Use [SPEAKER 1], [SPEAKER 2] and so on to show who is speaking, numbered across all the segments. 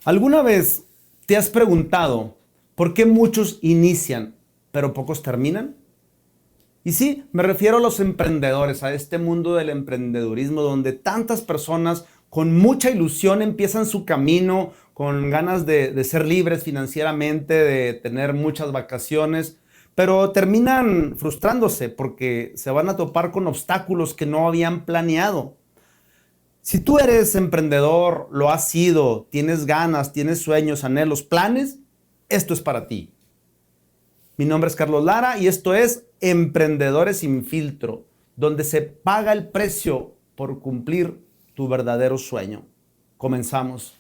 [SPEAKER 1] ¿Alguna vez te has preguntado por qué muchos inician, pero pocos terminan? Y sí, me refiero a los emprendedores, a este mundo del emprendedurismo, donde tantas personas con mucha ilusión empiezan su camino, con ganas de ser libres financieramente, de tener muchas vacaciones, pero terminan frustrándose porque se van a topar con obstáculos que no habían planeado. Si tú eres emprendedor, lo has sido, tienes ganas, tienes sueños, anhelos, planes, esto es para ti. Mi nombre es Carlos Lara y esto es Emprendedores sin Filtro, donde se paga el precio por cumplir tu verdadero sueño. Comenzamos.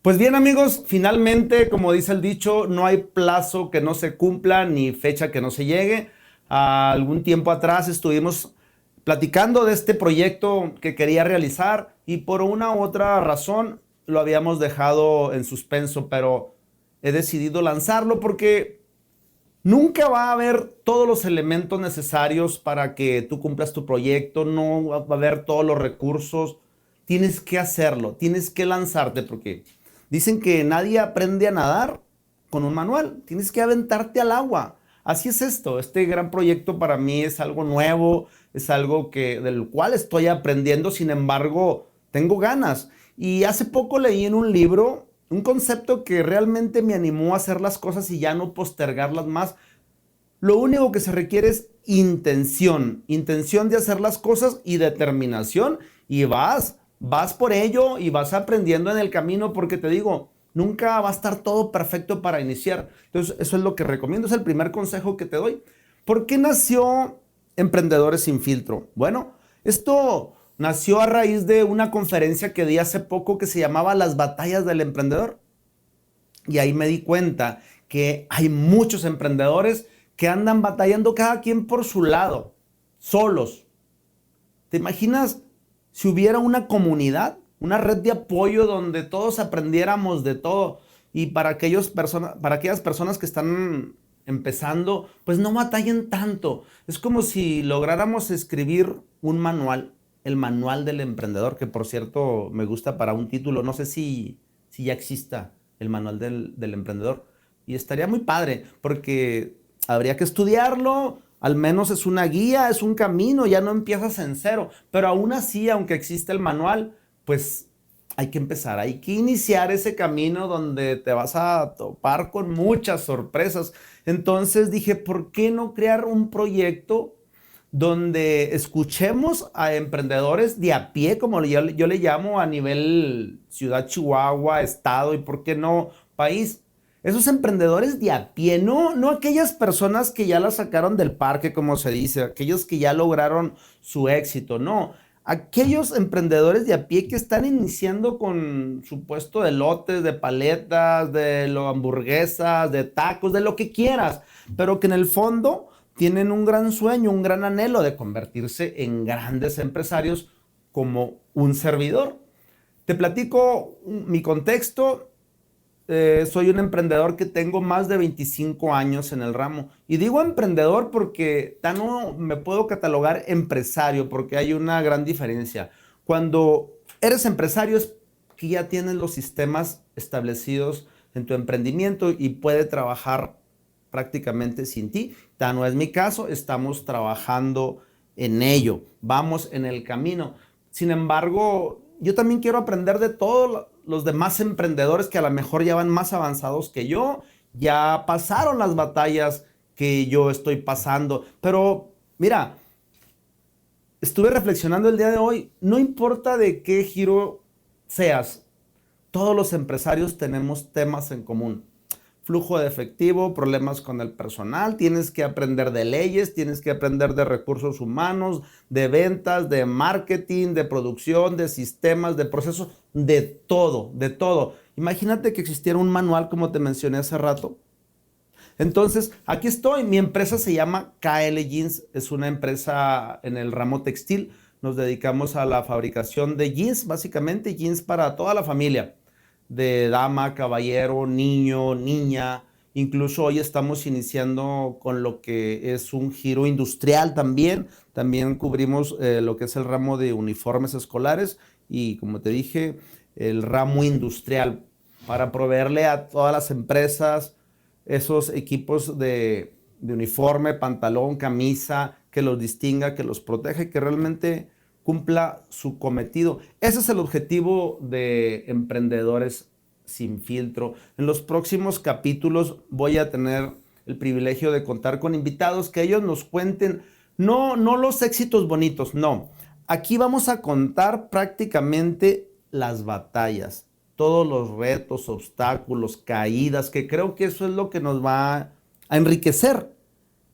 [SPEAKER 1] Pues bien, amigos, finalmente, como dice el dicho, no hay plazo que no se cumpla ni fecha que no se llegue. Algún tiempo atrás estuvimos platicando de este proyecto que quería realizar y por una u otra razón lo habíamos dejado en suspenso, pero he decidido lanzarlo porque nunca va a haber todos los elementos necesarios para que tú cumplas tu proyecto, no va a haber todos los recursos. Tienes que hacerlo, tienes que lanzarte porque dicen que nadie aprende a nadar con un manual, tienes que aventarte al agua. Así es esto, este gran proyecto para mí es algo nuevo, es algo del cual estoy aprendiendo, sin embargo, tengo ganas. Y hace poco leí en un libro un concepto que realmente me animó a hacer las cosas y ya no postergarlas más. Lo único que se requiere es intención, intención de hacer las cosas y determinación y vas por ello y vas aprendiendo en el camino porque te digo, nunca va a estar todo perfecto para iniciar. Entonces, eso es lo que recomiendo, es el primer consejo que te doy. ¿Por qué nació Emprendedores sin Filtro? Bueno, esto nació a raíz de una conferencia que di hace poco que se llamaba Las Batallas del Emprendedor. Y ahí me di cuenta que hay muchos emprendedores que andan batallando cada quien por su lado, solos. ¿Te imaginas si hubiera una comunidad, una red de apoyo donde todos aprendiéramos de todo? Y para aquellas personas que están empezando, pues no batallen tanto. Es como si lográramos escribir un manual, el manual del emprendedor, que por cierto me gusta para un título. No sé si ya exista el manual del emprendedor. Y estaría muy padre, porque habría que estudiarlo, al menos es una guía, es un camino, ya no empiezas en cero. Pero aún así, aunque existe el manual, pues hay que empezar, hay que iniciar ese camino donde te vas a topar con muchas sorpresas. Entonces dije, ¿por qué no crear un proyecto donde escuchemos a emprendedores de a pie, como yo le llamo, a nivel ciudad, Chihuahua, estado y por qué no país? Esos emprendedores de a pie, no aquellas personas que ya la sacaron del parque, como se dice, aquellos que ya lograron su éxito, no. Aquellos emprendedores de a pie que están iniciando con su puesto de lotes, de paletas, hamburguesas, de tacos, de lo que quieras, pero que en el fondo tienen un gran sueño, un gran anhelo de convertirse en grandes empresarios como un servidor. Te platico mi contexto. Soy un emprendedor que tengo más de 25 años en el ramo. Y digo emprendedor porque no me puedo catalogar empresario, porque hay una gran diferencia. Cuando eres empresario es que ya tienes los sistemas establecidos en tu emprendimiento y puede trabajar prácticamente sin ti. No es mi caso, estamos trabajando en ello, vamos en el camino. Sin embargo, yo también quiero aprender de todos los demás emprendedores que a lo mejor ya van más avanzados que yo, ya pasaron las batallas que yo estoy pasando. Pero mira, estuve reflexionando el día de hoy, no importa de qué giro seas, todos los empresarios tenemos temas en común. Flujo de efectivo, problemas con el personal, tienes que aprender de leyes, tienes que aprender de recursos humanos, de ventas, de marketing, de producción, de sistemas, de procesos, de todo, de todo. Imagínate que existiera un manual como te mencioné hace rato. Entonces, aquí estoy, mi empresa se llama KL Jeans, es una empresa en el ramo textil, nos dedicamos a la fabricación de jeans, básicamente jeans para toda la familia, de dama, caballero, niño, niña, Incluso hoy estamos iniciando con lo que es un giro industrial también. También cubrimos lo que es el ramo de uniformes escolares y, como te dije, el ramo industrial para proveerle a todas las empresas esos equipos de uniforme, pantalón, camisa, que los distinga, que los proteja y que realmente cumpla su cometido. Ese es el objetivo de Emprendedores Sin Filtro. En los próximos capítulos voy a tener el privilegio de contar con invitados que ellos nos cuenten, no los éxitos bonitos, no. Aquí vamos a contar prácticamente las batallas, todos los retos, obstáculos, caídas, que creo que eso es lo que nos va a enriquecer.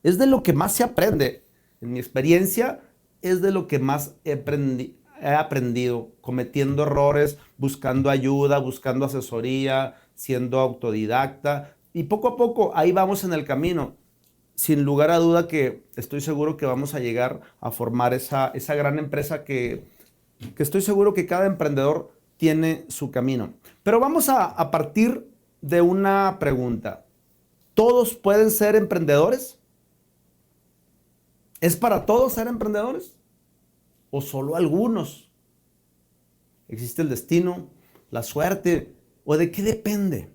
[SPEAKER 1] Es de lo que más se aprende. En mi experiencia, es de lo que más he aprendido, cometiendo errores, buscando ayuda, buscando asesoría, siendo autodidacta. Y poco a poco ahí vamos en el camino. Sin lugar a duda que estoy seguro que vamos a llegar a formar esa gran empresa que estoy seguro que cada emprendedor tiene su camino. Pero vamos a partir de una pregunta. ¿Todos pueden ser emprendedores? ¿Es para todos ser emprendedores? ¿O solo algunos? ¿Existe el destino, la suerte? ¿O de qué depende?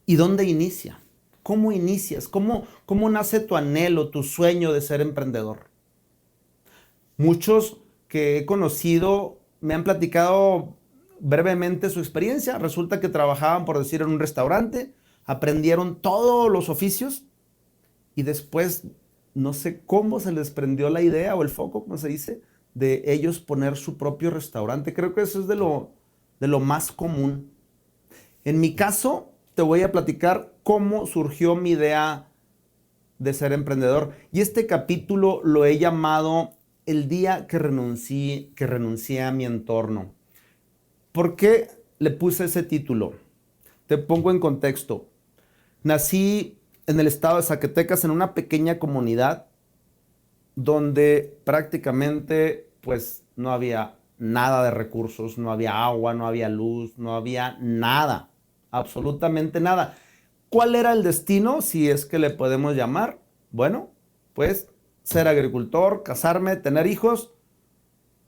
[SPEAKER 1] ¿Y dónde inicia? ¿Cómo inicias? ¿Cómo nace tu anhelo, tu sueño de ser emprendedor? Muchos que he conocido me han platicado brevemente su experiencia. Resulta que trabajaban, por decir, en un restaurante, aprendieron todos los oficios y después no sé cómo se les prendió la idea o el foco, como se dice, de ellos poner su propio restaurante. Creo que eso es de lo más común. En mi caso, te voy a platicar cómo surgió mi idea de ser emprendedor. Y este capítulo lo he llamado El día que renuncié a mi entorno. ¿Por qué le puse ese título? Te pongo en contexto. Nací en el estado de Zacatecas, en una pequeña comunidad donde prácticamente pues no había nada de recursos, no había agua, no había luz, no había nada, absolutamente nada. ¿Cuál era el destino, si es que le podemos llamar? Bueno, pues ser agricultor, casarme, tener hijos,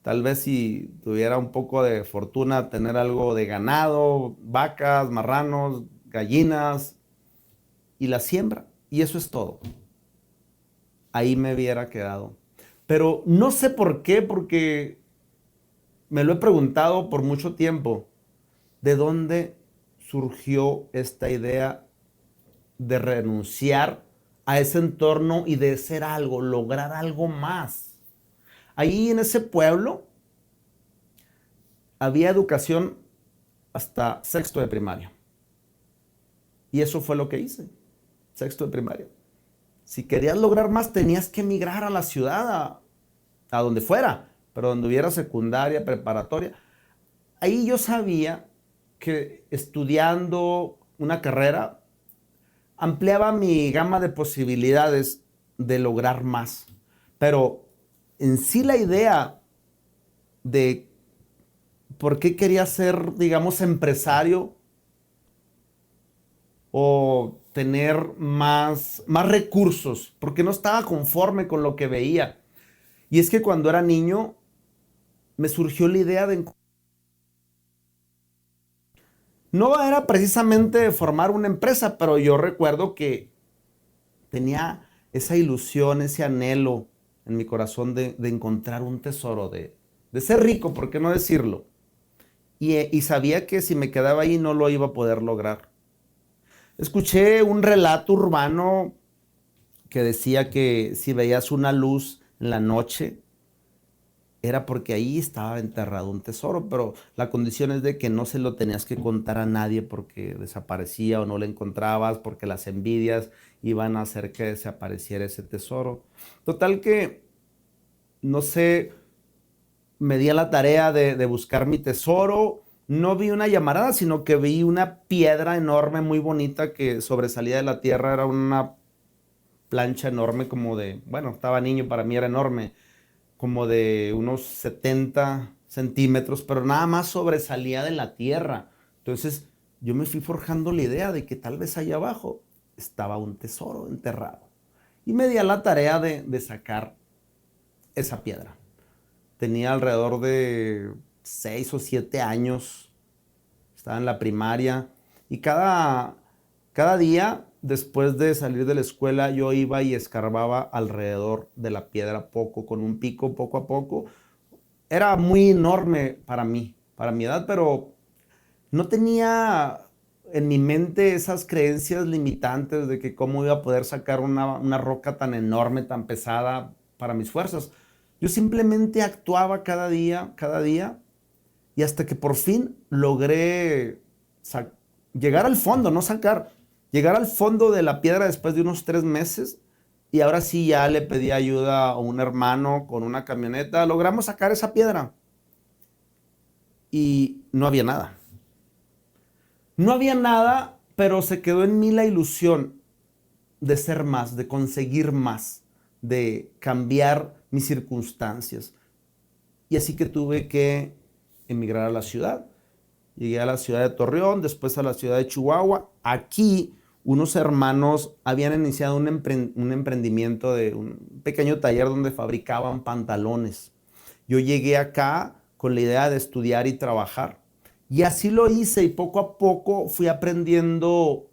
[SPEAKER 1] tal vez si tuviera un poco de fortuna, tener algo de ganado, vacas, marranos, gallinas y la siembra. Y eso es todo. Ahí me hubiera quedado. Pero no sé por qué, porque me lo he preguntado por mucho tiempo. ¿De dónde surgió esta idea de renunciar a ese entorno y de ser algo, lograr algo más? Ahí en ese pueblo había educación hasta sexto de primaria. Y eso fue lo que hice, sexto de primaria. Si querías lograr más, tenías que emigrar a la ciudad, a donde fuera, pero donde hubiera secundaria, preparatoria. Ahí yo sabía que estudiando una carrera ampliaba mi gama de posibilidades de lograr más. Pero en sí la idea de por qué quería ser, digamos, empresario o tener más recursos, porque no estaba conforme con lo que veía. Y es que cuando era niño me surgió la idea de... No era precisamente formar una empresa, pero yo recuerdo que tenía esa ilusión, ese anhelo en mi corazón de encontrar un tesoro, de ser rico, ¿por qué no decirlo? Y sabía que si me quedaba ahí no lo iba a poder lograr. Escuché un relato urbano que decía que si veías una luz en la noche, era porque ahí estaba enterrado un tesoro, pero la condición es de que no se lo tenías que contar a nadie porque desaparecía o no lo encontrabas, porque las envidias iban a hacer que desapareciera ese tesoro. Total que, no sé, me di a la tarea de buscar mi tesoro. No vi una llamarada, sino que vi una piedra enorme, muy bonita, que sobresalía de la tierra. Era una plancha enorme como de, bueno, estaba niño, para mí era enorme, como de unos 70 centímetros, pero nada más sobresalía de la tierra. Entonces yo me fui forjando la idea de que tal vez allá abajo estaba un tesoro enterrado. Y me di a la tarea de sacar esa piedra. Tenía alrededor de 6 o 7 años, estaba en la primaria y cada día después de salir de la escuela yo iba y escarbaba alrededor de la piedra con un pico, poco a poco. Era muy enorme para mi edad, pero no tenía en mi mente esas creencias limitantes de que cómo iba a poder sacar una roca tan enorme, tan pesada para mis fuerzas. Yo simplemente actuaba cada día, y hasta que por fin logré llegar al fondo, no sacar, llegar al fondo de la piedra después de unos 3 meses. Y ahora sí ya le pedí ayuda a un hermano con una camioneta. Logramos sacar esa piedra y no había nada. No había nada, pero se quedó en mí la ilusión de ser más, de conseguir más, de cambiar mis circunstancias. Y así que tuve que emigrar a la ciudad. Llegué a la ciudad de Torreón, después a la ciudad de Chihuahua. Aquí unos hermanos habían iniciado un emprendimiento de un pequeño taller donde fabricaban pantalones. Yo llegué acá con la idea de estudiar y trabajar. Y así lo hice y poco a poco fui aprendiendo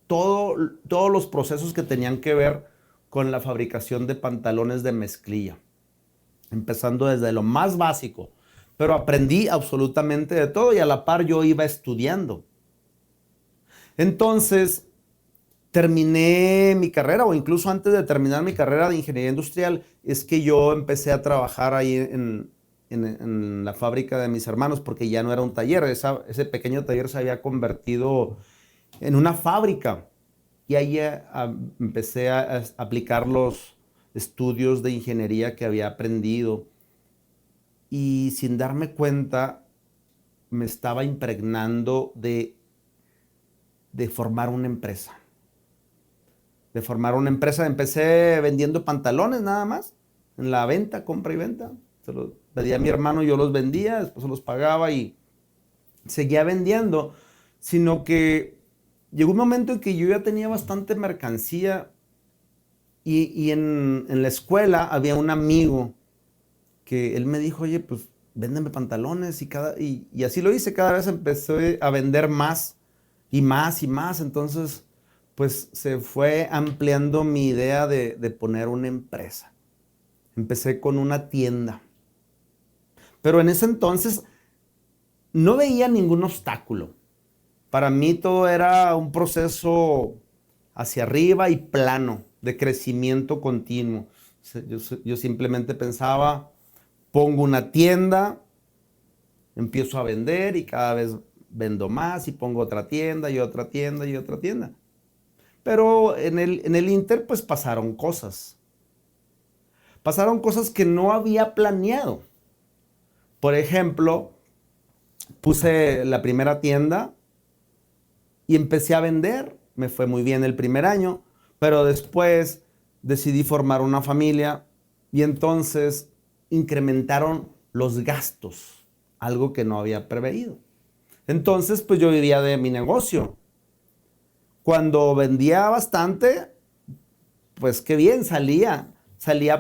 [SPEAKER 1] todos los procesos que tenían que ver con la fabricación de pantalones de mezclilla, empezando desde lo más básico, pero aprendí absolutamente de todo y a la par yo iba estudiando. Entonces, terminé mi carrera, o incluso antes de terminar mi carrera de ingeniería industrial, es que yo empecé a trabajar ahí en la fábrica de mis hermanos, porque ya no era un taller, ese pequeño taller se había convertido en una fábrica. Y ahí empecé a aplicar los estudios de ingeniería que había aprendido. Y sin darme cuenta, me estaba impregnando de formar una empresa. De formar una empresa. Empecé vendiendo pantalones nada más, en la venta, compra y venta. Se los pedía a mi hermano, yo los vendía, después se los pagaba y seguía vendiendo. Sino que llegó un momento en que yo ya tenía bastante mercancía y en la escuela había un amigo que él me dijo, oye, pues véndeme pantalones y así lo hice. Cada vez empecé a vender más y más y más. Entonces, pues se fue ampliando mi idea de poner una empresa. Empecé con una tienda. Pero en ese entonces no veía ningún obstáculo. Para mí todo era un proceso hacia arriba y plano, de crecimiento continuo. Yo simplemente pensaba, pongo una tienda, empiezo a vender y cada vez vendo más y pongo otra tienda y otra tienda y otra tienda. Pero en el Inter pues pasaron cosas. Pasaron cosas que no había planeado. Por ejemplo, puse la primera tienda y empecé a vender. Me fue muy bien el primer año, pero después decidí formar una familia y entonces incrementaron los gastos, algo que no había preveído. Entonces, pues yo vivía de mi negocio. Cuando vendía bastante, pues qué bien, salía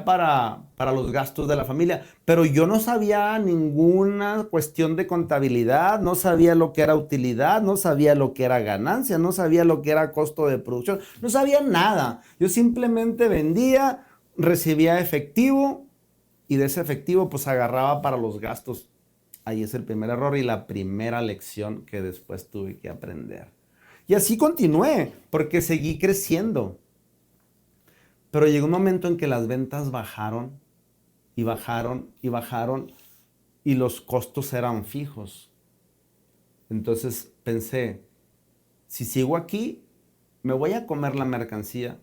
[SPEAKER 1] para los gastos de la familia, pero yo no sabía ninguna cuestión de contabilidad, no sabía lo que era utilidad, no sabía lo que era ganancia, no sabía lo que era costo de producción, no sabía nada. Yo simplemente vendía, recibía efectivo y de ese efectivo pues agarraba para los gastos. Ahí es el primer error y la primera lección que después tuve que aprender. Y así continué, porque seguí creciendo. Pero llegó un momento en que las ventas bajaron y bajaron y bajaron y los costos eran fijos. Entonces pensé, si sigo aquí, me voy a comer la mercancía.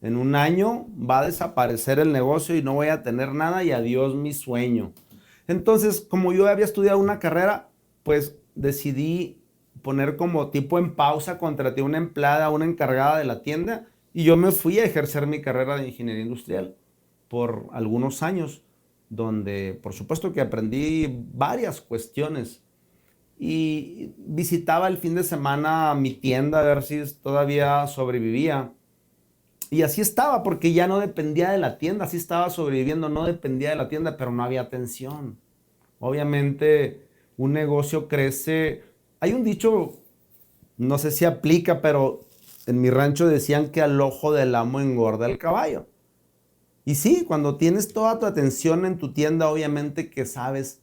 [SPEAKER 1] En un año va a desaparecer el negocio y no voy a tener nada y adiós mi sueño. Entonces, como yo había estudiado una carrera, pues decidí poner como tipo en pausa, contraté una empleada, una encargada de la tienda y yo me fui a ejercer mi carrera de ingeniería industrial por algunos años, donde por supuesto que aprendí varias cuestiones, y visitaba el fin de semana mi tienda a ver si todavía sobrevivía. Y así estaba, porque ya no dependía de la tienda, así estaba sobreviviendo, no dependía de la tienda, pero no había atención. Obviamente, un negocio crece. Hay un dicho, no sé si aplica, pero en mi rancho decían que al ojo del amo engorda el caballo. Y sí, cuando tienes toda tu atención en tu tienda, obviamente que sabes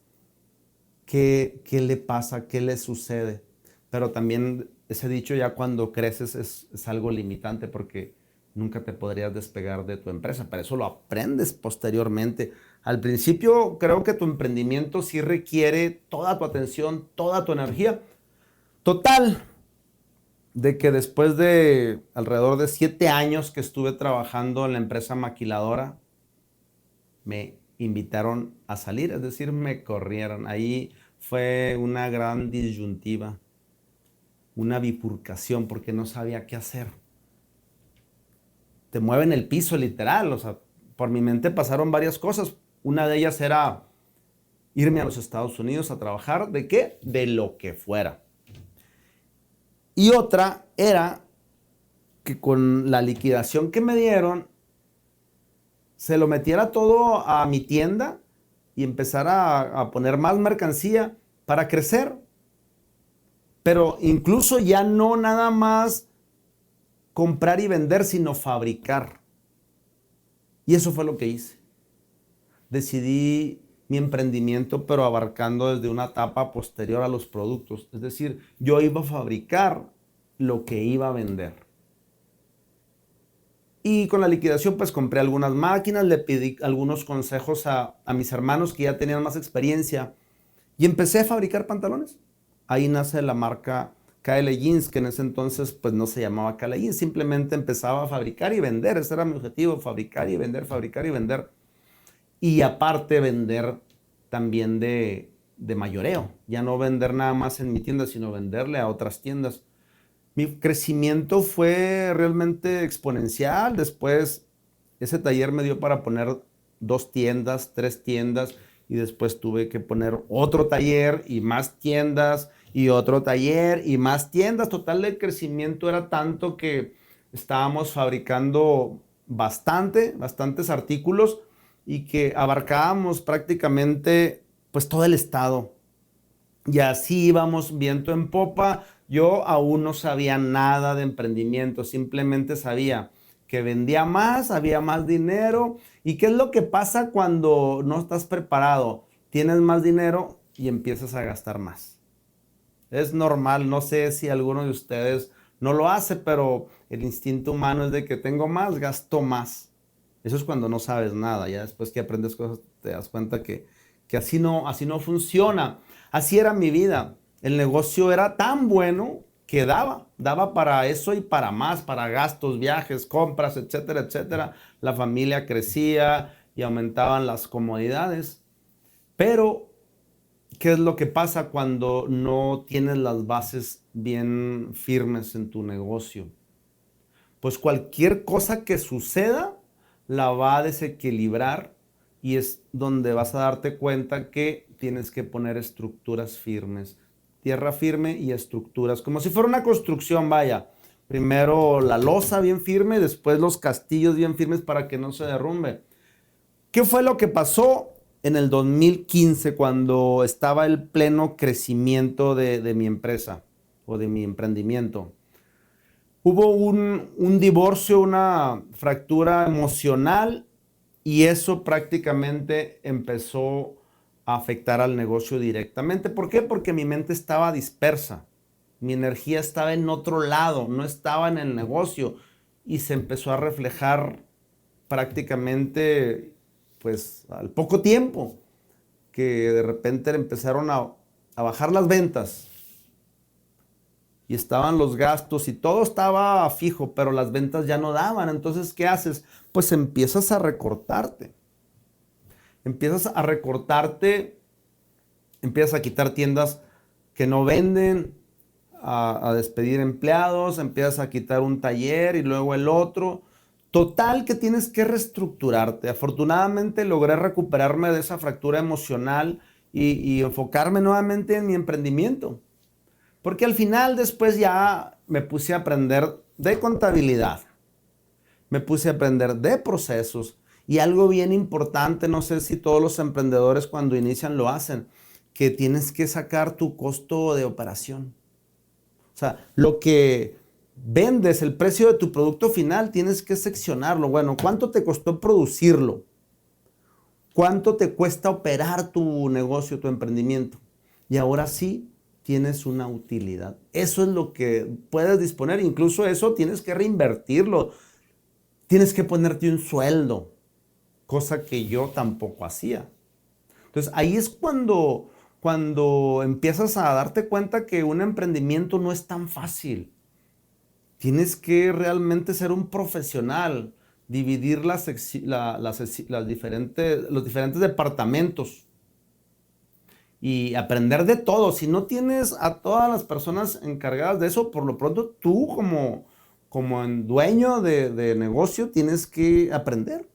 [SPEAKER 1] qué le pasa, qué le sucede. Pero también ese dicho ya cuando creces es algo limitante porque nunca te podrías despegar de tu empresa. Pero eso lo aprendes posteriormente. Al principio creo que tu emprendimiento sí requiere toda tu atención, toda tu energía. Total, de que después de alrededor de 7 años que estuve trabajando en la empresa maquiladora, me invitaron a salir, es decir, me corrieron. Ahí fue una gran disyuntiva, una bifurcación, porque no sabía qué hacer. Te mueven el piso literal, o sea, por mi mente pasaron varias cosas. Una de ellas era irme a los Estados Unidos a trabajar, ¿de qué? De lo que fuera. Y otra era que con la liquidación que me dieron, se lo metiera todo a mi tienda y empezara a poner más mercancía para crecer. Pero incluso ya no nada más comprar y vender, sino fabricar. Y eso fue lo que hice. Decidí mi emprendimiento, pero abarcando desde una etapa posterior a los productos. Es decir, yo iba a fabricar lo que iba a vender. Y con la liquidación pues compré algunas máquinas, le pedí algunos consejos a mis hermanos que ya tenían más experiencia y empecé a fabricar pantalones. Ahí nace la marca KL Jeans, que en ese entonces pues no se llamaba KL Jeans, simplemente empezaba a fabricar y vender. Ese era mi objetivo, fabricar y vender, fabricar y vender. Y aparte vender también de mayoreo. Ya no vender nada más en mi tienda, sino venderle a otras tiendas. Mi crecimiento fue realmente exponencial. Después, ese taller me dio para poner 2 tiendas, 3 tiendas, y después tuve que poner otro taller y más tiendas y otro taller y más tiendas. Total, el crecimiento era tanto que estábamos fabricando bastantes artículos y que abarcábamos prácticamente pues todo el estado. Y así íbamos viento en popa. Yo aún no sabía nada de emprendimiento, simplemente sabía que vendía más, había más dinero. ¿Y qué es lo que pasa cuando no estás preparado? Tienes más dinero y empiezas a gastar más. Es normal, no sé si alguno de ustedes no lo hace, pero el instinto humano es de que tengo más, gasto más. Eso es cuando no sabes nada. Ya después que aprendes cosas te das cuenta que así no funciona. Así era mi vida. El negocio era tan bueno que daba para eso y para más, para gastos, viajes, compras, etcétera, etcétera. La familia crecía y aumentaban las comodidades. Pero ¿qué es lo que pasa cuando no tienes las bases bien firmes en tu negocio? Pues cualquier cosa que suceda la va a desequilibrar y es donde vas a darte cuenta que tienes que poner estructuras firmes, tierra firme y estructuras, como si fuera una construcción, vaya. Primero la losa bien firme, después los castillos bien firmes para que no se derrumbe. ¿Qué fue lo que pasó en el 2015 cuando estaba el pleno crecimiento de mi empresa o de mi emprendimiento? Hubo un divorcio, una fractura emocional y eso prácticamente empezó a afectar al negocio directamente. ¿Por qué? Porque mi mente estaba dispersa, mi energía estaba en otro lado, no estaba en el negocio y se empezó a reflejar prácticamente pues al poco tiempo que de repente empezaron a bajar las ventas y estaban los gastos y todo estaba fijo, pero las ventas ya no daban. Entonces, ¿qué haces? Pues empiezas a recortarte. Empiezas a recortarte, empiezas a quitar tiendas que no venden, a despedir empleados, empiezas a quitar un taller y luego el otro. Total que tienes que reestructurarte. Afortunadamente logré recuperarme de esa fractura emocional y enfocarme nuevamente en mi emprendimiento. Porque al final después ya me puse a aprender de contabilidad, me puse a aprender de procesos y algo bien importante, no sé si todos los emprendedores cuando inician lo hacen, que tienes que sacar tu costo de operación. O sea, lo que vendes, el precio de tu producto final, tienes que seccionarlo. Bueno, ¿cuánto te costó producirlo? ¿Cuánto te cuesta operar tu negocio, tu emprendimiento? Y ahora sí tienes una utilidad. Eso es lo que puedes disponer. Incluso eso tienes que reinvertirlo. Tienes que ponerte un sueldo, cosa que yo tampoco hacía. Entonces ahí es cuando empiezas a darte cuenta que un emprendimiento no es tan fácil. Tienes que realmente ser un profesional, dividir los diferentes departamentos y aprender de todo. Si no tienes a todas las personas encargadas de eso, por lo pronto tú como dueño de negocio tienes que aprender.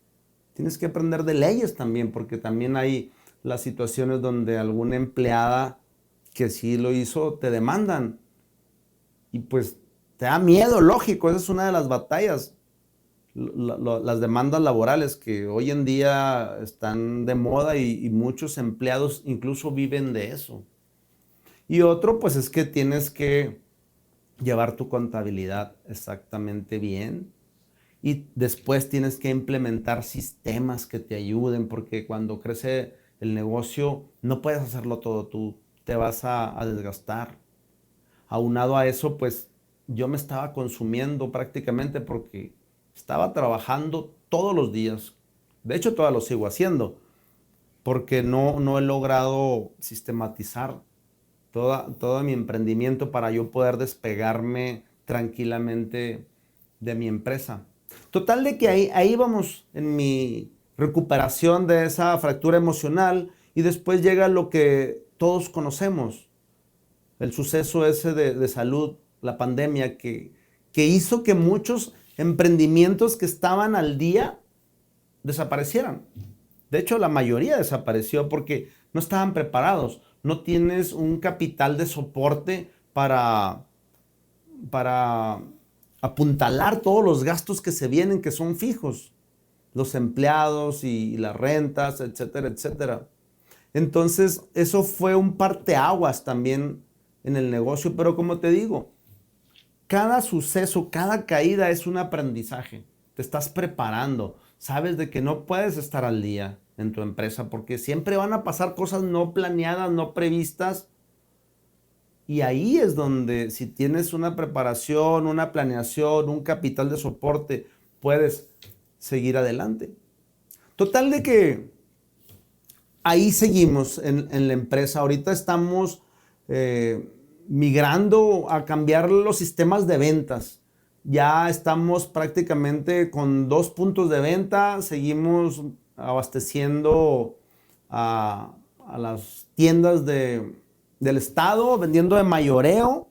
[SPEAKER 1] Tienes que aprender de leyes también, porque también hay las situaciones donde alguna empleada que sí lo hizo te demandan y pues te da miedo, lógico, esa es una de las batallas, las demandas laborales que hoy en día están de moda y muchos empleados incluso viven de eso. Y otro pues es que tienes que llevar tu contabilidad exactamente bien y después tienes que implementar sistemas que te ayuden porque cuando crece el negocio no puedes hacerlo todo tú, te vas a desgastar. Aunado a eso, pues yo me estaba consumiendo prácticamente porque estaba trabajando todos los días. De hecho, todavía lo sigo haciendo porque no he logrado sistematizar todo mi emprendimiento para yo poder despegarme tranquilamente de mi empresa. Total de que ahí vamos en mi recuperación de esa fractura emocional y después llega lo que todos conocemos, el suceso ese de salud, la pandemia, que hizo que muchos emprendimientos que estaban al día desaparecieran. De hecho, la mayoría desapareció porque no estaban preparados. No tienes un capital de soporte para apuntalar todos los gastos que se vienen, que son fijos. Los empleados y las rentas, etcétera, etcétera. Entonces, eso fue un parteaguas también en el negocio, pero como te digo, cada suceso, cada caída es un aprendizaje. Te estás preparando, sabes de que no puedes estar al día en tu empresa porque siempre van a pasar cosas no planeadas, no previstas. Y ahí es donde si tienes una preparación, una planeación, un capital de soporte, puedes seguir adelante. Total de que ahí seguimos en la empresa. Ahorita estamos migrando a cambiar los sistemas de ventas. Ya estamos prácticamente con 2 puntos de venta. Seguimos abasteciendo a las tiendas del estado, vendiendo de mayoreo.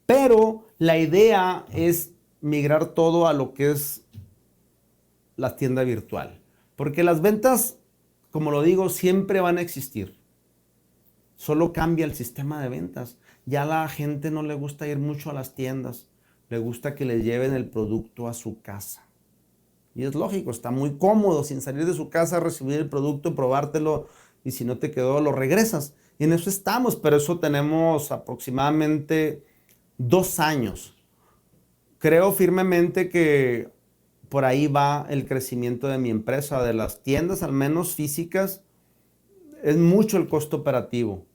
[SPEAKER 1] Pero la idea es migrar todo a lo que es la tienda virtual. Porque las ventas, como lo digo, siempre van a existir. Solo cambia el sistema de ventas. Ya a la gente no le gusta ir mucho a las tiendas. Le gusta que le lleven el producto a su casa. Y es lógico, está muy cómodo sin salir de su casa, recibir el producto, probártelo y si no te quedó lo regresas. Y en eso estamos, pero eso tenemos aproximadamente 2 años. Creo firmemente que por ahí va el crecimiento de mi empresa, de las tiendas, al menos físicas. Es mucho el costo operativo.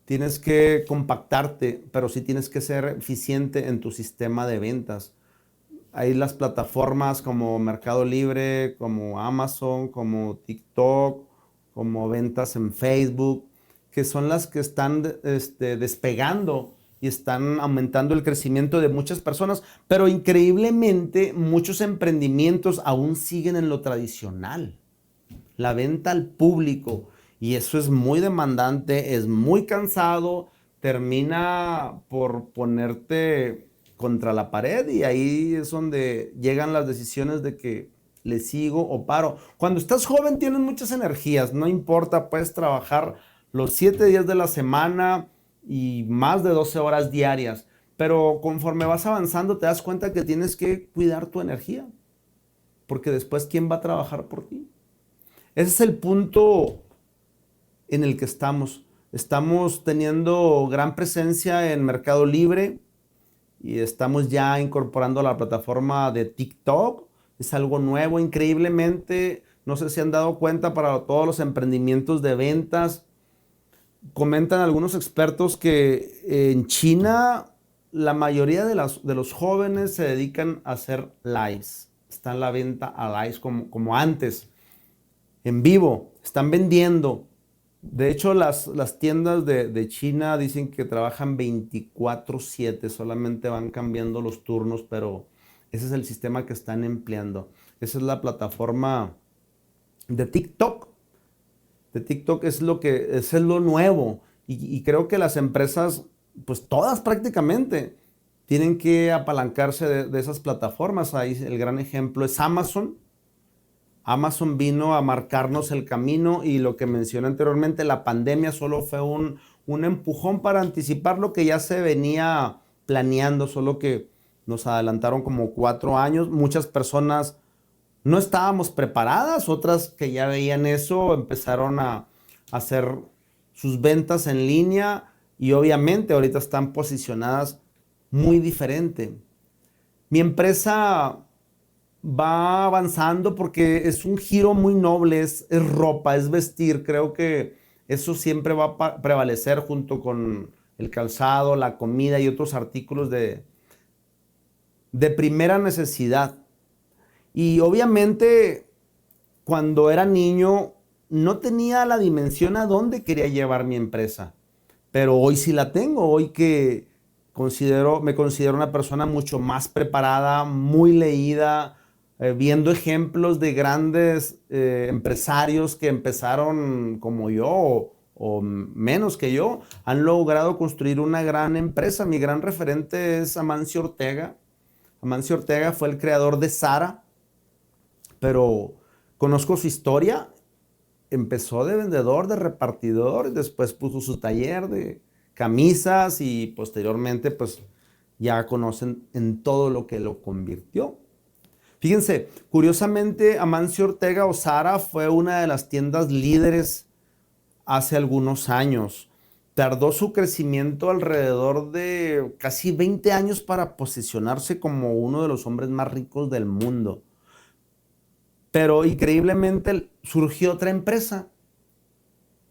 [SPEAKER 1] Tienes que compactarte, pero sí tienes que ser eficiente en tu sistema de ventas. Hay las plataformas como Mercado Libre, como Amazon, como TikTok, como ventas en Facebook, que son las que están despegando y están aumentando el crecimiento de muchas personas, pero increíblemente muchos emprendimientos aún siguen en lo tradicional, la venta al público, y eso es muy demandante, es muy cansado, termina por ponerte contra la pared y ahí es donde llegan las decisiones de que le sigo o paro. Cuando estás joven tienes muchas energías, no importa, puedes trabajar los 7 días de la semana y más de 12 horas diarias. Pero conforme vas avanzando te das cuenta que tienes que cuidar tu energía, porque después ¿quién va a trabajar por ti? Ese es el punto en el que estamos. Estamos teniendo gran presencia en Mercado Libre y estamos ya incorporando la plataforma de TikTok. Es algo nuevo, increíblemente. No sé si han dado cuenta para todos los emprendimientos de ventas. Comentan algunos expertos que en China la mayoría de los jóvenes se dedican a hacer lives. Está en la venta a lives como antes, en vivo. Están vendiendo. De hecho, las tiendas de China dicen que trabajan 24/7, solamente van cambiando los turnos, pero ese es el sistema que están empleando. Esa es la plataforma de TikTok. De TikTok es lo nuevo. Y creo que las empresas, pues todas prácticamente, tienen que apalancarse de esas plataformas. Ahí el gran ejemplo es Amazon. Amazon vino a marcarnos el camino y lo que mencioné anteriormente, la pandemia solo fue un empujón para anticipar lo que ya se venía planeando, solo que nos adelantaron como 4 años. Muchas personas no estábamos preparadas, otras que ya veían eso empezaron a hacer sus ventas en línea y obviamente ahorita están posicionadas muy diferente. Mi empresa va avanzando porque es un giro muy noble, es ropa, es vestir. Creo que eso siempre va a prevalecer junto con el calzado, la comida y otros artículos de primera necesidad. Y obviamente cuando era niño no tenía la dimensión a dónde quería llevar mi empresa, pero hoy sí la tengo, hoy que me considero una persona mucho más preparada, muy leída, viendo ejemplos de grandes empresarios que empezaron como yo o menos que yo, han logrado construir una gran empresa. Mi gran referente es Amancio Ortega. Amancio Ortega fue el creador de Zara, pero conozco su historia. Empezó de vendedor, de repartidor, después puso su taller de camisas y posteriormente pues ya conocen en todo lo que lo convirtió. Fíjense, curiosamente Amancio Ortega o Zara fue una de las tiendas líderes hace algunos años. Tardó su crecimiento alrededor de casi 20 años para posicionarse como uno de los hombres más ricos del mundo. Pero increíblemente surgió otra empresa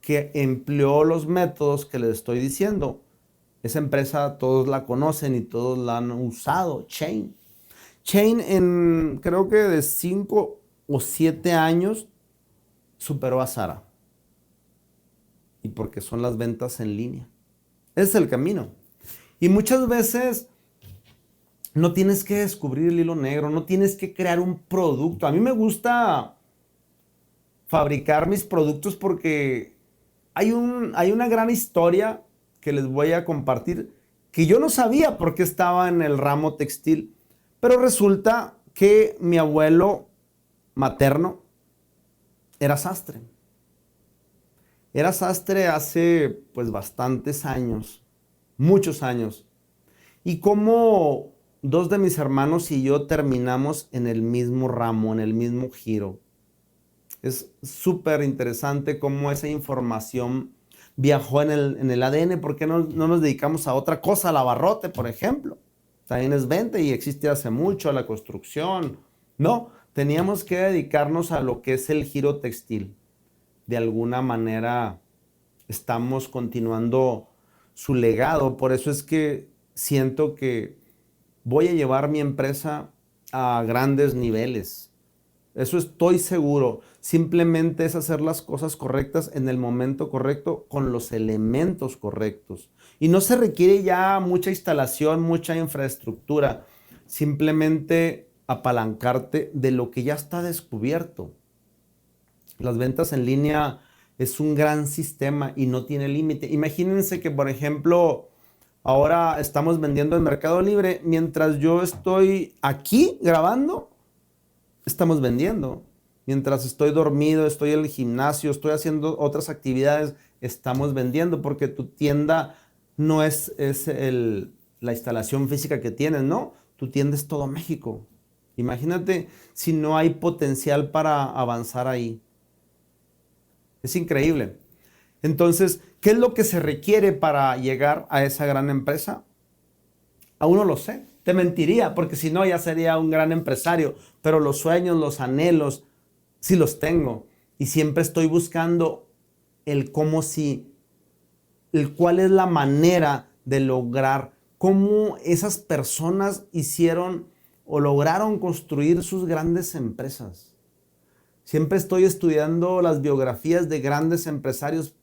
[SPEAKER 1] que empleó los métodos que les estoy diciendo. Esa empresa todos la conocen y todos la han usado, Chain. Chain en creo que de 5 o 7 años superó a Zara. Y porque son las ventas en línea. Ese es el camino. Y muchas veces no tienes que descubrir el hilo negro, no tienes que crear un producto. A mí me gusta fabricar mis productos porque hay una gran historia que les voy a compartir que yo no sabía por qué estaba en el ramo textil, pero resulta que mi abuelo materno era sastre. Era sastre hace pues bastantes años, muchos años. Y como dos de mis hermanos y yo terminamos en el mismo ramo, en el mismo giro. Es súper interesante cómo esa información viajó en el ADN. ¿Por qué no nos dedicamos a otra cosa? Al abarrote, por ejemplo. También es venta y existe hace mucho, a la construcción. No, teníamos que dedicarnos a lo que es el giro textil. De alguna manera estamos continuando su legado. Por eso es que siento que voy a llevar mi empresa a grandes niveles. Eso estoy seguro. Simplemente es hacer las cosas correctas en el momento correcto, con los elementos correctos. Y no se requiere ya mucha instalación, mucha infraestructura. Simplemente apalancarte de lo que ya está descubierto. Las ventas en línea es un gran sistema y no tiene límite. Imagínense que, por ejemplo, ahora estamos vendiendo en Mercado Libre. Mientras yo estoy aquí grabando, estamos vendiendo. Mientras estoy dormido, estoy en el gimnasio, estoy haciendo otras actividades, estamos vendiendo, porque tu tienda no es la instalación física que tienes, ¿no? Tu tienda es todo México. Imagínate si no hay potencial para avanzar ahí. Es increíble. Entonces, ¿qué es lo que se requiere para llegar a esa gran empresa? Aún no lo sé. Te mentiría, porque si no ya sería un gran empresario. Pero los sueños, los anhelos, sí los tengo. Y siempre estoy buscando el cómo sí, el cuál es la manera de lograr, cómo esas personas hicieron o lograron construir sus grandes empresas. Siempre estoy estudiando las biografías de grandes empresarios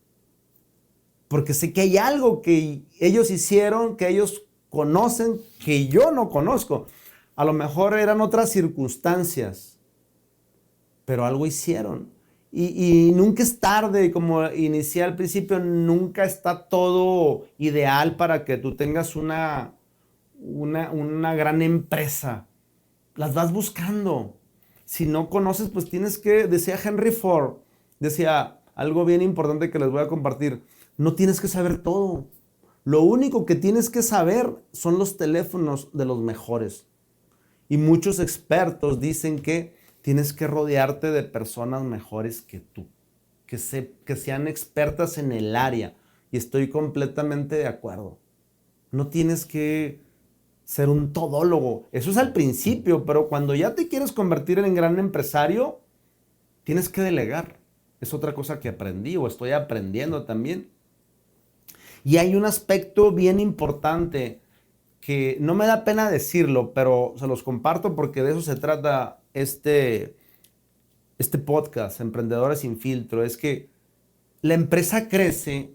[SPEAKER 1] porque sé que hay algo que ellos hicieron, que ellos conocen, que yo no conozco. A lo mejor eran otras circunstancias, pero algo hicieron. Y nunca es tarde, como inicié al principio, nunca está todo ideal para que tú tengas una gran empresa. Las vas buscando. Si no conoces, pues tienes que, decía Henry Ford, decía algo bien importante que les voy a compartir, no tienes que saber todo. Lo único que tienes que saber son los teléfonos de los mejores. Y muchos expertos dicen que tienes que rodearte de personas mejores que tú, que sean expertas en el área. Y estoy completamente de acuerdo. No tienes que ser un todólogo. Eso es al principio, pero cuando ya te quieres convertir en gran empresario, tienes que delegar. Es otra cosa que aprendí o estoy aprendiendo también. Y hay un aspecto bien importante que no me da pena decirlo, pero se los comparto porque de eso se trata este podcast, Emprendedores sin Filtro. Es que la empresa crece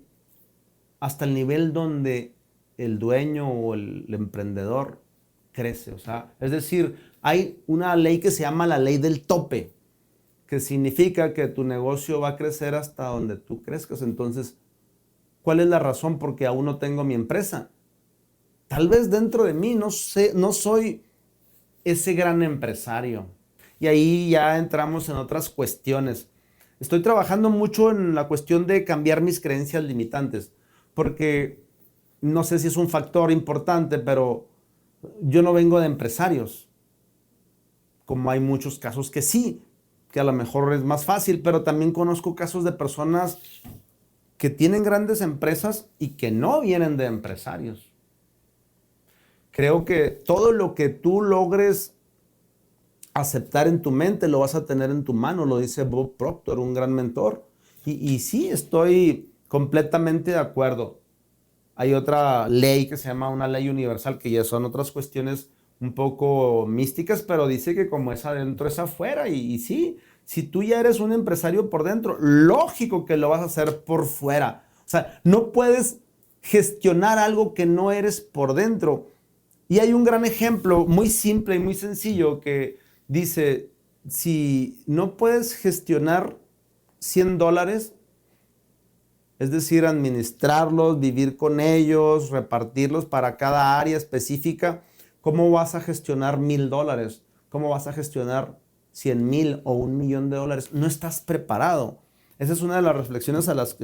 [SPEAKER 1] hasta el nivel donde el dueño o el emprendedor crece. O sea, es decir, hay una ley que se llama la ley del tope, que significa que tu negocio va a crecer hasta donde tú crezcas. Entonces, ¿cuál es la razón por qué aún no tengo mi empresa? Tal vez dentro de mí no soy ese gran empresario. Y ahí ya entramos en otras cuestiones. Estoy trabajando mucho en la cuestión de cambiar mis creencias limitantes, porque no sé si es un factor importante, pero yo no vengo de empresarios, como hay muchos casos que sí, que a lo mejor es más fácil, pero también conozco casos de personas que tienen grandes empresas y que no vienen de empresarios. Creo que todo lo que tú logres aceptar en tu mente lo vas a tener en tu mano, lo dice Bob Proctor, un gran mentor. Y sí, estoy completamente de acuerdo. Hay otra ley que se llama una ley universal, que ya son otras cuestiones un poco místicas, pero dice que como es adentro es afuera. Y sí, si tú ya eres un empresario por dentro, lógico que lo vas a hacer por fuera. O sea, no puedes gestionar algo que no eres por dentro. Y hay un gran ejemplo muy simple y muy sencillo que dice, si no puedes gestionar $100, es decir, administrarlos, vivir con ellos, repartirlos para cada área específica, ¿cómo vas a gestionar $1,000? ¿Cómo vas a gestionar 100,000 o $1,000,000? No estás preparado. Esa es una de las reflexiones a las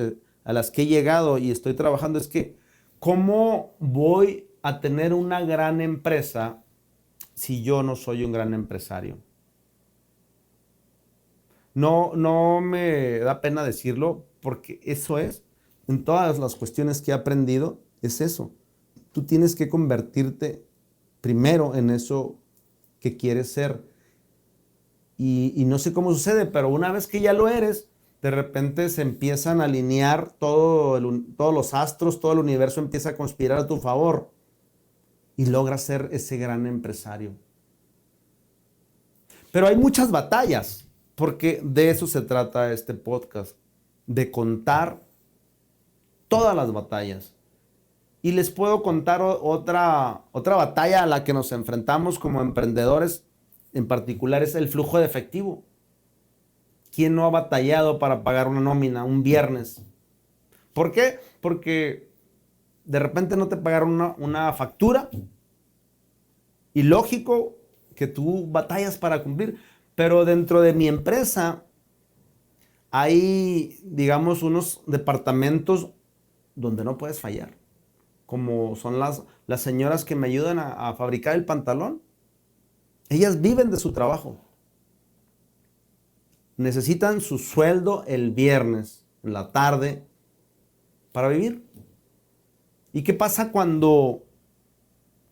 [SPEAKER 1] que he llegado y estoy trabajando. Es que, ¿cómo voy a tener una gran empresa si yo no soy un gran empresario? No me da pena decirlo porque eso es, en todas las cuestiones que he aprendido, es eso. Tú tienes que convertirte primero en eso que quieres ser. Y no sé cómo sucede, pero una vez que ya lo eres, de repente se empiezan a alinear todos los astros, todo el universo empieza a conspirar a tu favor y logras ser ese gran empresario. Pero hay muchas batallas, porque de eso se trata este podcast, de contar todas las batallas. Y les puedo contar otra batalla a la que nos enfrentamos como emprendedores, en particular es el flujo de efectivo. ¿Quién no ha batallado para pagar una nómina un viernes? ¿Por qué? Porque de repente no te pagaron una factura y lógico que tú batallas para cumplir. Pero dentro de mi empresa hay, digamos, unos departamentos donde no puedes fallar, como son las señoras que me ayudan a fabricar el pantalón. Ellas viven de su trabajo. Necesitan su sueldo el viernes, en la tarde, para vivir. ¿Y qué pasa cuando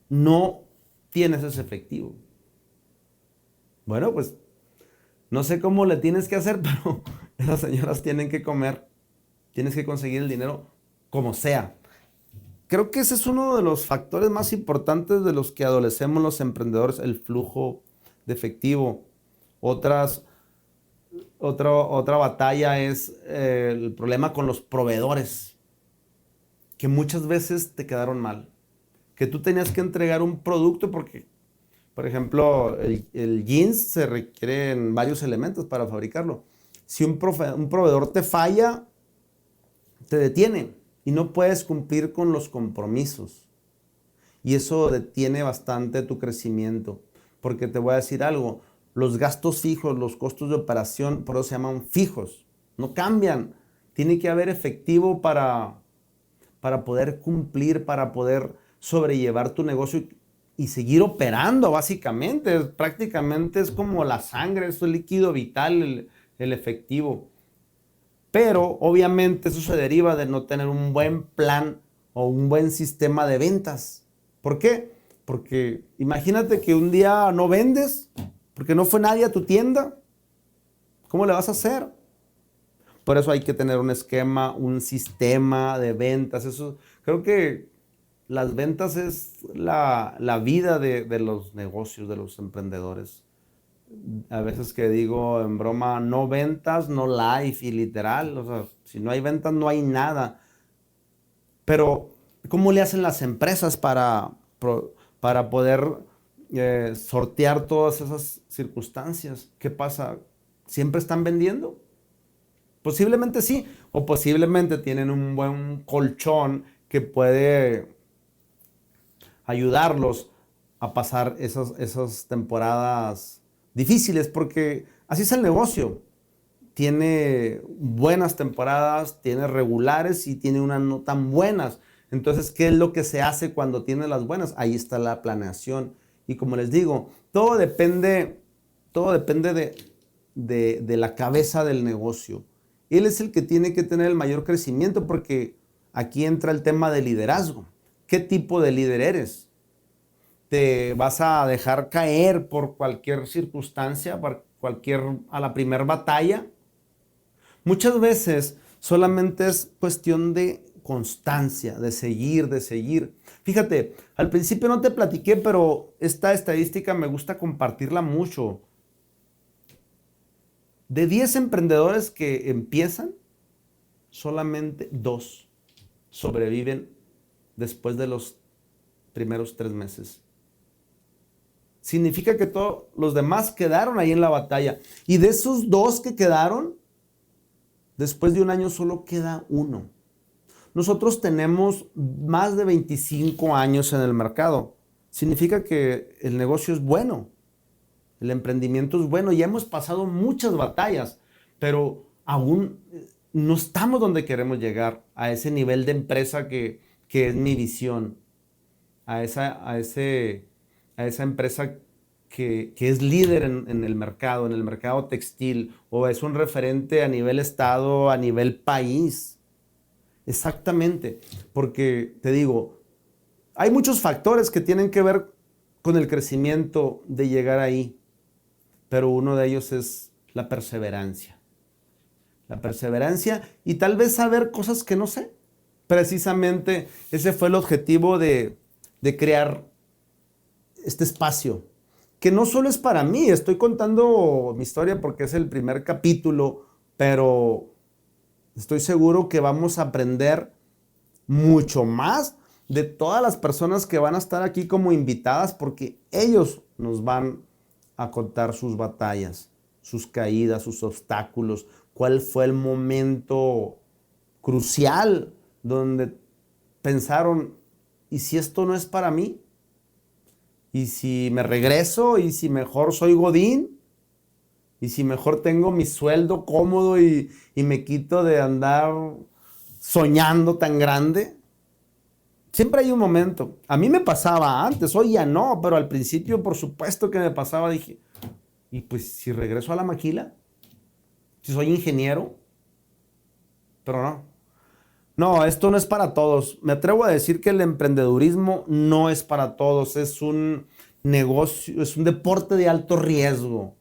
[SPEAKER 1] no tienes ese efectivo? Bueno, pues no sé cómo le tienes que hacer, pero esas señoras tienen que comer, tienes que conseguir el dinero como sea. Creo que ese es uno de los factores más importantes de los que adolecemos los emprendedores, el flujo de efectivo. Otras, otra batalla es el problema con los proveedores, que muchas veces te quedaron mal, que tú tenías que entregar un producto porque, por ejemplo, el jeans se requieren varios elementos para fabricarlo. Si un proveedor te falla, te detiene y no puedes cumplir con los compromisos. Y eso detiene bastante tu crecimiento. Porque te voy a decir algo, los gastos fijos, los costos de operación, por eso se llaman fijos. No cambian. Tiene que haber efectivo para poder cumplir, para poder sobrellevar tu negocio y seguir operando, básicamente. Prácticamente es como la sangre, es el líquido vital, el efectivo. Pero obviamente eso se deriva de no tener un buen plan o un buen sistema de ventas. ¿Por qué? Porque imagínate que un día no vendes, porque no fue nadie a tu tienda. ¿Cómo le vas a hacer? Por eso hay que tener un esquema, un sistema de ventas. Eso, creo que las ventas es la vida de los negocios, de los emprendedores. A veces que digo en broma, no ventas, no life, y literal, o sea, si no hay ventas, no hay nada. Pero, ¿cómo le hacen las empresas para poder sortear todas esas circunstancias? ¿Qué pasa? ¿Siempre están vendiendo? Posiblemente sí, o posiblemente tienen un buen colchón que puede ayudarlos a pasar esas temporadas difíciles, porque así es el negocio. Tiene buenas temporadas, tiene regulares y tiene unas no tan buenas. Entonces, ¿qué es lo que se hace cuando tiene las buenas? Ahí está la planeación. Y como les digo, todo depende de la cabeza del negocio. Él es el que tiene que tener el mayor crecimiento porque aquí entra el tema de liderazgo. ¿Qué tipo de líder eres? ¿Te vas a dejar caer por cualquier circunstancia, a la primer batalla? Muchas veces solamente es cuestión de constancia, de seguir, de seguir. Fíjate, al principio no te platiqué, pero esta estadística me gusta compartirla mucho. De 10 emprendedores que empiezan, solamente 2 sobreviven después de los primeros 3 meses. Significa que todos los demás quedaron ahí en la batalla. Y de esos 2 que quedaron, después de un año solo queda uno. Nosotros tenemos más de 25 años en el mercado. Significa que el negocio es bueno, el emprendimiento es bueno. Ya hemos pasado muchas batallas, pero aún no estamos donde queremos llegar, a ese nivel de empresa que es mi visión, a esa empresa que es líder en en el mercado textil, o es un referente a nivel estado, a nivel país. Exactamente, porque te digo, hay muchos factores que tienen que ver con el crecimiento de llegar ahí, pero uno de ellos es la perseverancia. La perseverancia y tal vez saber cosas que no sé. Precisamente ese fue el objetivo de crear este espacio, que no solo es para mí, estoy contando mi historia porque es el primer capítulo, pero estoy seguro que vamos a aprender mucho más de todas las personas que van a estar aquí como invitadas, porque ellos nos van a contar sus batallas, sus caídas, sus obstáculos, cuál fue el momento crucial donde pensaron, ¿y si esto no es para mí? ¿Y si me regreso? ¿Y si mejor soy Godín? Y si mejor tengo mi sueldo cómodo y me quito de andar soñando tan grande. Siempre hay un momento. A mí me pasaba antes, hoy ya no, pero al principio por supuesto que me pasaba. Dije, y pues si regreso a la maquila, si soy ingeniero, pero no. No, esto no es para todos. Me atrevo a decir que el emprendedurismo no es para todos. Es un negocio, es un deporte de alto riesgo,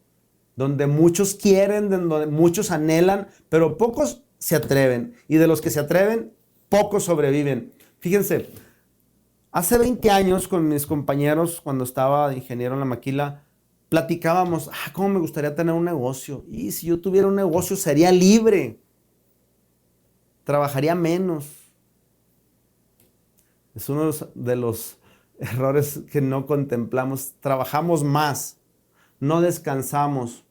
[SPEAKER 1] donde muchos quieren, donde muchos anhelan, pero pocos se atreven. Y de los que se atreven, pocos sobreviven. Fíjense, hace 20 años con mis compañeros, cuando estaba de ingeniero en la maquila, platicábamos, cómo me gustaría tener un negocio. Y si yo tuviera un negocio, sería libre, trabajaría menos. Es uno de los errores que no contemplamos. Trabajamos más, no descansamos.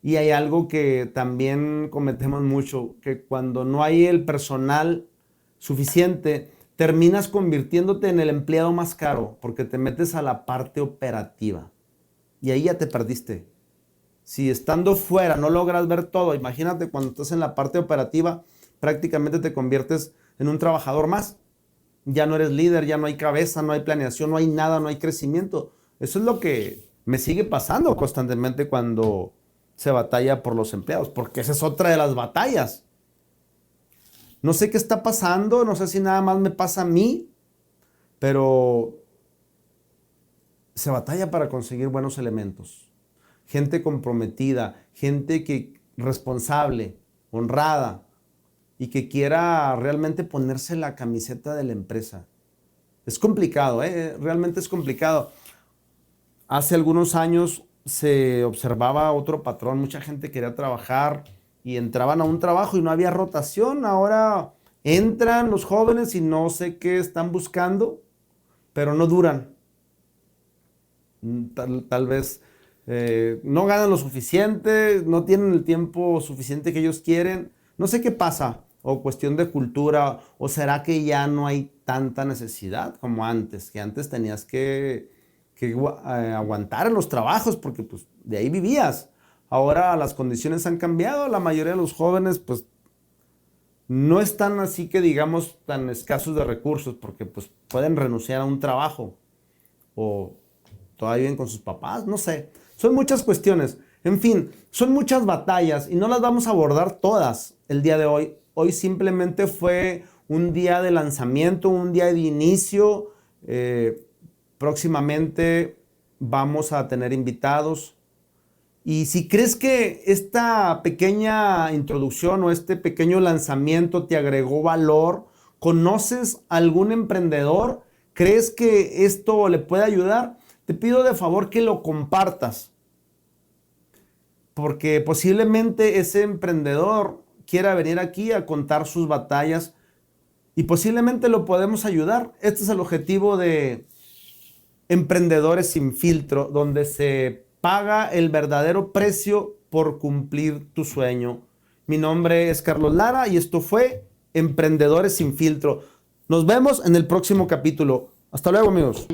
[SPEAKER 1] Y hay algo que también cometemos mucho, que cuando no hay el personal suficiente, terminas convirtiéndote en el empleado más caro, porque te metes a la parte operativa. Y ahí ya te perdiste. Si estando fuera no logras ver todo, imagínate cuando estás en la parte operativa, prácticamente te conviertes en un trabajador más. Ya no eres líder, ya no hay cabeza, no hay planeación, no hay nada, no hay crecimiento. Eso es lo que me sigue pasando constantemente cuando se batalla por los empleados, porque esa es otra de las batallas. No sé qué está pasando, no sé si nada más me pasa a mí, pero se batalla para conseguir buenos elementos. Gente comprometida, gente responsable, honrada y que quiera realmente ponerse la camiseta de la empresa. Es complicado, realmente es complicado. Hace algunos años se observaba otro patrón, mucha gente quería trabajar y entraban a un trabajo y no había rotación. Ahora entran los jóvenes y no sé qué están buscando, pero no duran. Tal vez no ganan lo suficiente, no tienen el tiempo suficiente que ellos quieren. No sé qué pasa, o cuestión de cultura, o será que ya no hay tanta necesidad como antes, que antes tenías que aguantar en los trabajos porque pues de ahí vivías. Ahora las condiciones han cambiado, la mayoría de los jóvenes pues no están así que digamos tan escasos de recursos porque pues pueden renunciar a un trabajo o todavía viven con sus papás, no sé. Son muchas cuestiones. En fin, son muchas batallas y no las vamos a abordar todas el día de hoy. Hoy simplemente fue un día de lanzamiento, un día de inicio. Próximamente vamos a tener invitados. Y si crees que esta pequeña introducción o este pequeño lanzamiento te agregó valor, ¿conoces algún emprendedor? ¿Crees que esto le puede ayudar? Te pido de favor que lo compartas, porque posiblemente ese emprendedor quiera venir aquí a contar sus batallas y posiblemente lo podemos ayudar. Este es el objetivo de Emprendedores Sin Filtro, donde se paga el verdadero precio por cumplir tu sueño. Mi nombre es Carlos Lara y esto fue Emprendedores Sin Filtro. Nos vemos en el próximo capítulo. Hasta luego, amigos.